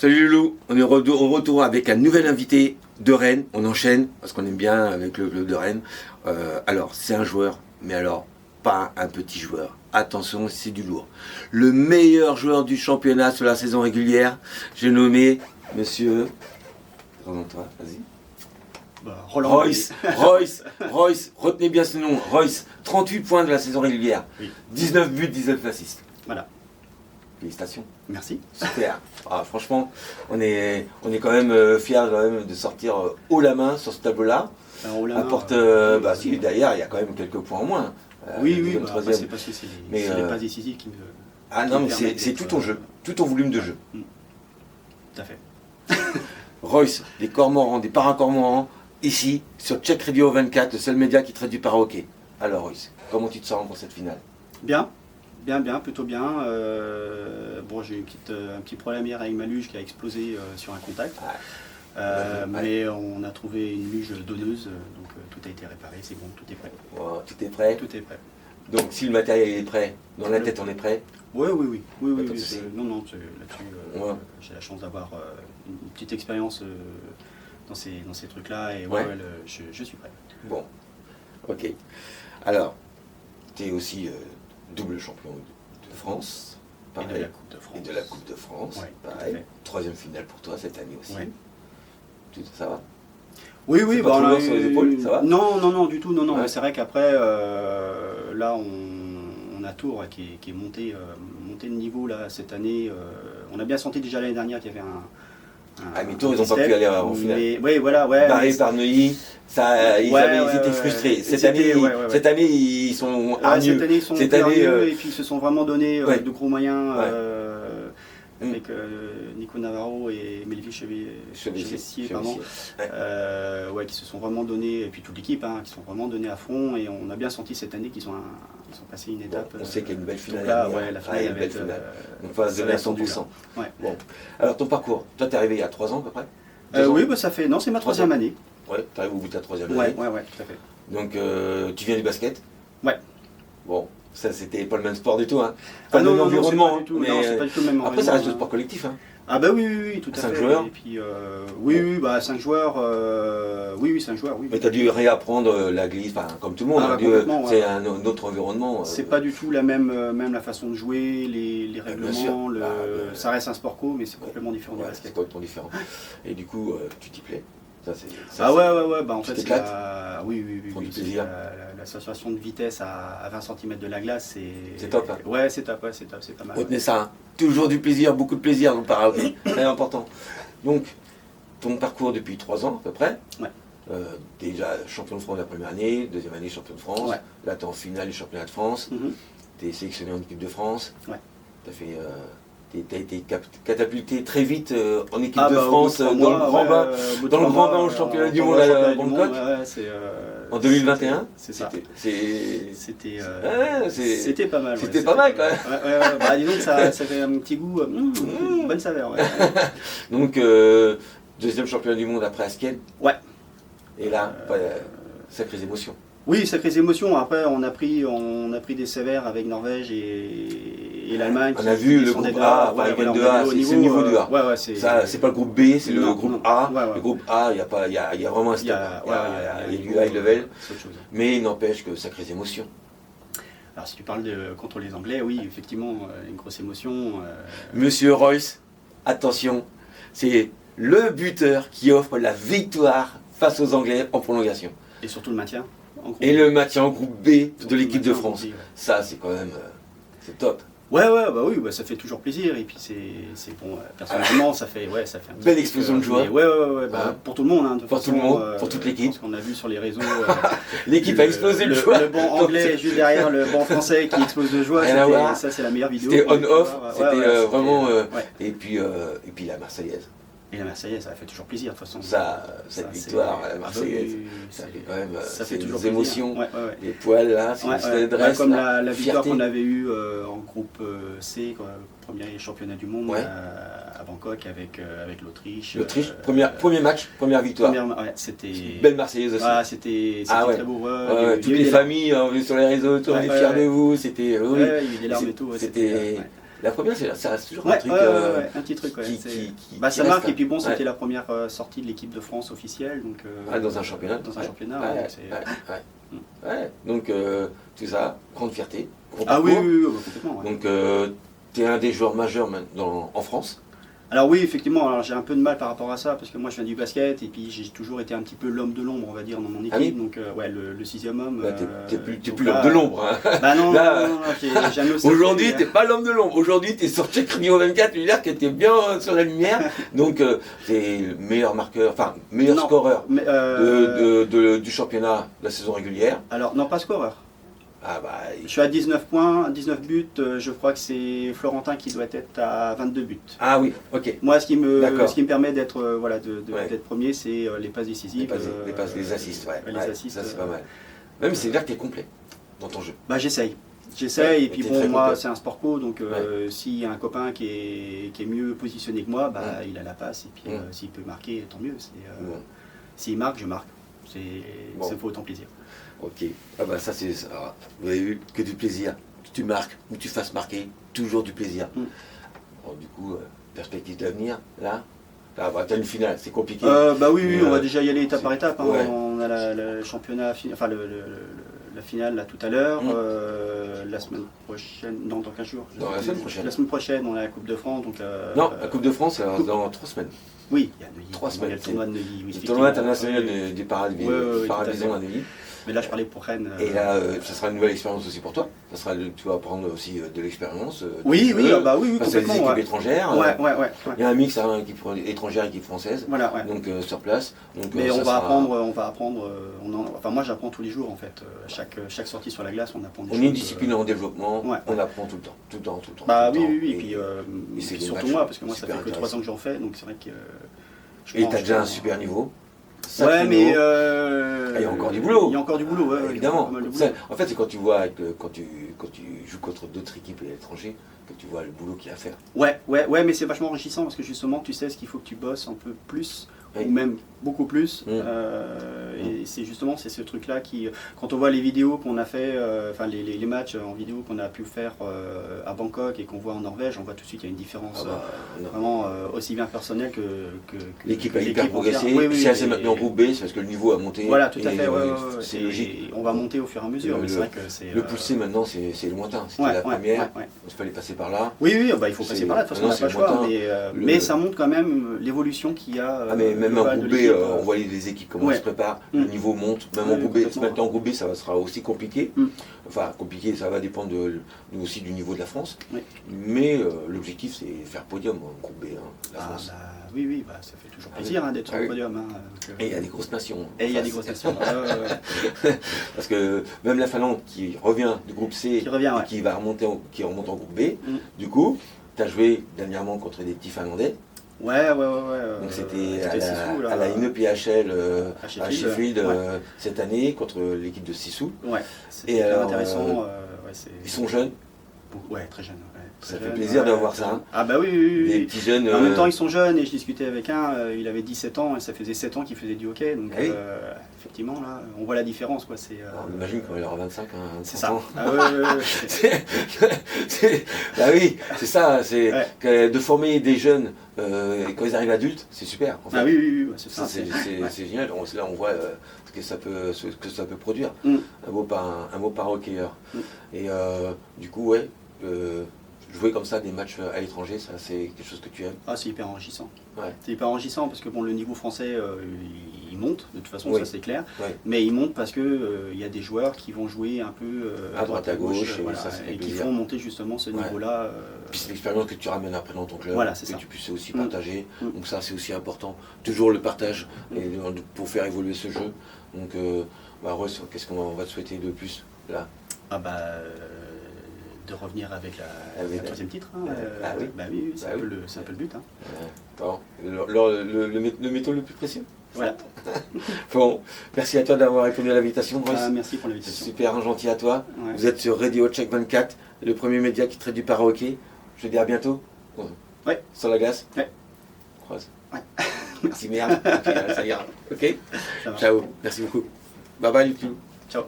Salut Loulou, on est au retour avec un nouvel invité de Rennes. On enchaîne parce qu'on aime bien avec le club de Rennes. Alors, c'est un joueur, mais alors, pas un petit joueur. Attention, c'est du lourd. Le meilleur joueur du championnat sur la saison régulière, j'ai nommé monsieur. Présente-toi, vas-y. Royce, retenez bien ce nom. Royce, 38 points de la saison régulière. Oui. 19 buts, 19 assists. Voilà. Félicitations. Merci. Super. Ah, franchement, on est quand même fiers de sortir haut la main sur ce tableau-là. Apporte, si, derrière, il y a quand même quelques points en moins. Oui, troisième. c'est parce que c'est les passes décisives qui me. Ah non, mais c'est tout ton jeu, tout ton volume de jeu. Tout à fait. Royce, des cormorans, des paracormorans, ici, sur Tchèque Radio 24, le seul média qui traite du parahockey. Alors Royce, comment tu te sens pour cette finale? Bien, plutôt bien. Bon, j'ai eu un petit problème hier avec ma luge qui a explosé sur un contact. Mais on a trouvé une luge donneuse, donc tout a été réparé, c'est bon, tout est prêt. Wow, tout est prêt? Tout est prêt. Donc si le matériel est prêt, dans la tête on est prêt? Oui. Non, Ouais. j'ai la chance d'avoir une petite expérience dans ces trucs-là et je suis prêt. Bon, ok. Alors, tu es aussi double champion de France, Et pareil. de la Coupe de France. Et de la Coupe de France, Ouais, pareil. tout à fait. Troisième finale pour toi cette année aussi. Ouais. Tout ça va? Oui, C'est pas trop lourd sur les épaules, ça va? Non, du tout, non. Ouais. Mais c'est vrai qu'après, là, on a Tours qui est monté de niveau là, cette année. On a bien senti déjà l'année dernière qu'il y avait Mais Tours, ils n'ont pas pu aller en finale. Oui, voilà, ouais. Barré par Neuilly, ils étaient frustrés. Cette année, ils sont hargneux. Cette année, ils sont hargneux et puis ils se sont vraiment donné de gros moyens. Avec Nico Navarro et Melville Chevessier, pardon, qui se sont vraiment donnés, et puis toute l'équipe, qui sont vraiment donnés à fond, et on a bien senti cette année qu'ils sont passés une étape. On sait qu'il y a une belle finale. La finale, une belle finale. Donc il faut donner à 100%. Ouais. Bon. Alors ton parcours, toi tu es arrivé il y a 3 ans à peu près? Oui, ça fait, non, c'est ma 3e année. Ouais, tu arrives au bout de ta 3e année. Ouais, tout à fait. Donc tu viens du basket? Ouais. Bon, ça c'était pas le même sport du tout, hein. Non, l'environnement. c'est pas du tout le même Après ça reste le environnement, sport collectif, hein. Ah bah oui, tout à fait. 5 joueurs. Et puis 5 joueurs. 5 joueurs, oui. Mais tu as dû réapprendre la glisse, comme tout le monde. C'est un autre environnement. C'est pas du tout la même la façon de jouer, les règlements. Ça reste un sport co, mais c'est complètement différent du basket. C'est complètement différent. Et du coup, tu t'y plais? En fait, c'est du plaisir. l'association de vitesse à 20 cm de la glace, c'est top. Hein. Ouais, c'est top, c'est pas mal. Retenez ça, hein. Toujours du plaisir, beaucoup de plaisir dans le parahockey, très important. Donc, ton parcours depuis 3 ans à peu près. Ouais. Déjà champion de France la première année, deuxième année champion de France. Ouais. Là, tu es en finale du championnat de France. Tu es sélectionné en équipe de France. Ouais. Tu as été catapulté très vite en équipe de France dans le grand bain au championnat du monde à Bangkok en 2021. C'est ça. C'était pas mal. C'était pas mal quand même. Dis donc, ça fait un petit goût, bonne saveur. Ouais. Donc, deuxième championnat du monde après Asken. Ouais. Et là, sacrées émotions. Oui, sacrées émotions. Après, on a pris des sévères avec Norvège et l'Allemagne. On a vu le groupe A, c'est le niveau de A. C'est pas le groupe B, c'est le groupe A. Le groupe A, il y a vraiment un step. Il y a du high level. Mais il n'empêche que sacrées émotions. Alors si tu parles contre les Anglais, oui, effectivement, une grosse émotion. Monsieur Royce, attention, c'est le buteur qui offre la victoire face aux Anglais en prolongation. Et surtout le maintien. Et le maintien en groupe B de l'équipe de France. Ça, c'est quand même c'est top. Oui, ça fait toujours plaisir. Et puis c'est bon, personnellement, ça fait un belle explosion de joie. Pour tout le monde. Pour tout le monde, pour toute l'équipe. Ce qu'on a vu sur les réseaux. L'équipe a explosé de joie. Le banc anglais juste derrière le banc français qui explose de joie. Ça, c'est la meilleure vidéo. C'était on-off. C'était vraiment. Et puis la Marseillaise. Et la Marseillaise, ça fait toujours plaisir de toute façon. Cette victoire à la Marseillaise, ça fait quand même toujours des émotions. Les poils là, si se dresse. Comme la victoire qu'on avait eue en groupe C, premier championnat du monde à Bangkok avec l'Autriche. Premier match, première victoire. C'était belle Marseillaise aussi. C'était très beau. Toutes les familles sur les réseaux, on est fiers de vous. C'était il y avait des larmes et tout. La première, ça reste toujours un truc. Un petit truc, ça marque, et puis bon, c'était la première sortie de l'équipe de France officielle. Donc, dans un championnat. Dans un championnat. Donc, tout ça, grande fierté. Oui, complètement. Donc, tu es un des joueurs majeurs en France. Alors oui, effectivement, j'ai un peu de mal par rapport à ça, parce que moi je viens du basket, et puis j'ai toujours été un petit peu l'homme de l'ombre, on va dire, dans mon équipe, donc le sixième homme. T'es plus l'homme de l'ombre. Hein. Bah non, j'ai jamais osé. Aujourd'hui, t'es pas l'homme de l'ombre, aujourd'hui t'es sur Check Radio 24, tu veux dire que t'es bien sur la lumière, donc t'es le meilleur marqueur, enfin, meilleur scoreur du championnat de la saison régulière. Alors, non, pas scoreur. Je suis à 19 points, 19 buts, je crois que c'est Florentin qui doit être à 22 buts. Ah oui, ok. Moi, ce qui me permet d'être d'être premier, c'est les passes décisives. Les passes, les assists, les assists, ça c'est pas mal. Même c'est-à-dire que tu es complet dans ton jeu. J'essaye, et puis bon, moi c'est un sport co, donc s'il y a un copain qui est mieux positionné que moi, il a la passe, et puis s'il peut marquer, tant mieux. S'il marque, je marque. Ça fait autant plaisir. Ok, ça c'est ça. Vous avez vu, que du plaisir. Que tu marques ou tu fasses marquer, toujours du plaisir. Alors, du coup, perspective d'avenir, là tu as une finale, c'est compliqué. Oui, on va déjà y aller étape par étape. Hein. On a le championnat, enfin la finale là tout à l'heure. La semaine prochaine, non, dans 15 jours. Dans la semaine prochaine. La semaine prochaine, on a la Coupe de France. Donc, non, la Coupe de France, c'est dans 3 semaines. Oui, il y a Neuilly. 3 semaines. Il y a le tournoi de Neuilly. Le tournoi international des Paradisons à Neuilly. Mais là, je parlais pour Rennes. Et là, ça sera une nouvelle expérience aussi pour toi. Tu vas prendre aussi de l'expérience. Oui, complètement. Face à des équipes étrangères. Ouais. Il y a un mix, équipe étrangère, équipe française. Voilà, donc sur place. Donc, mais on va apprendre. Moi, j'apprends tous les jours en fait. Chaque sortie sur la glace, on apprend des choses. On est discipliné en développement. On apprend tout le temps. Oui. Et puis surtout moi, parce que moi, ça fait que 3 ans que j'en fais, donc c'est vrai que. Et tu as déjà un super niveau. Mais il y a encore du boulot. Il y a encore du boulot, évidemment. En fait, c'est quand tu vois, quand tu joues contre d'autres équipes et l'étranger, que tu vois le boulot qu'il y a à faire. Ouais, mais c'est vachement enrichissant parce que justement, tu sais ce qu'il faut que tu bosses un peu plus, ou même beaucoup plus. Et c'est justement ce truc-là qui, quand on voit les vidéos qu'on a fait, les matchs en vidéo qu'on a pu faire à Bangkok et qu'on voit en Norvège, on voit tout de suite qu'il y a une différence vraiment aussi bien personnelle que l'équipe a hyper progressé. Si elle s'est maintenue en groupe B, c'est parce que le niveau a monté. Voilà, tout à fait. C'est logique. On va monter au fur et à mesure. Mais c'est vrai que c'est le pousser maintenant, c'est lointain. C'était la première. Il fallait passer par là. Oui, il faut passer par là. De toute façon, on n'a pas le choix. Mais ça montre quand même l'évolution qu'il y a. Même en groupe B, on voit les équipes comment elles se préparent, le niveau monte, même en groupe B, maintenant en groupe B ça sera aussi compliqué, enfin compliqué, ça va dépendre aussi du niveau de la France, mais l'objectif c'est faire podium en groupe B, la France. Oui, ça fait toujours plaisir d'être sur le podium. Et il y a des grosses nations. Parce que même la Finlande qui revient du groupe C, qui remonte en groupe B, du coup, tu as joué dernièrement contre des petits Finlandais. Ouais. Donc c'était à la INEPHL à Sheffield cette année contre l'équipe de Sissou. Ouais, c'était intéressant. Ils sont jeunes. Ouais, très jeunes. Ça fait plaisir de voir ça. Oui. Des petits jeunes. En même temps, ils sont jeunes et je discutais avec il avait 17 ans et ça faisait 7 ans qu'il faisait du hockey. Donc effectivement, là, on voit la différence. On imagine quand il aura 25, c'est ça. Ans. C'est ça. De former des jeunes quand ils arrivent adultes, c'est super. En fait. C'est ça. C'est génial. Là, on voit ce que ça peut produire. Un beau par hockeyeur. Et du coup, jouer comme ça des matchs à l'étranger, ça c'est quelque chose que tu aimes? C'est hyper enrichissant. C'est hyper enrichissant parce que le niveau français il monte, de toute façon ça c'est clair, mais il monte parce que y a des joueurs qui vont jouer un peu à droite à gauche et qui font monter justement ce niveau-là. Puis c'est l'expérience que tu ramènes après dans ton club, que tu puisses aussi partager, donc ça c'est aussi important, toujours le partage pour faire évoluer ce jeu. Donc Rose, qu'est-ce qu'on va te souhaiter de plus là? De revenir avec la troisième titre. C'est un peu le but. Le métaux le plus précieux. Voilà. Bon, merci à toi d'avoir répondu à l'invitation. Merci pour l'invitation. Super gentil à toi. Vous êtes sur Radio Check 24, le premier média qui traite du para-hockey. Je te dis à bientôt. Sur la glace. Croise. Merci, merde. Ça ira. Ok. Ciao. Merci beaucoup. Bye bye, YouTube. Ciao.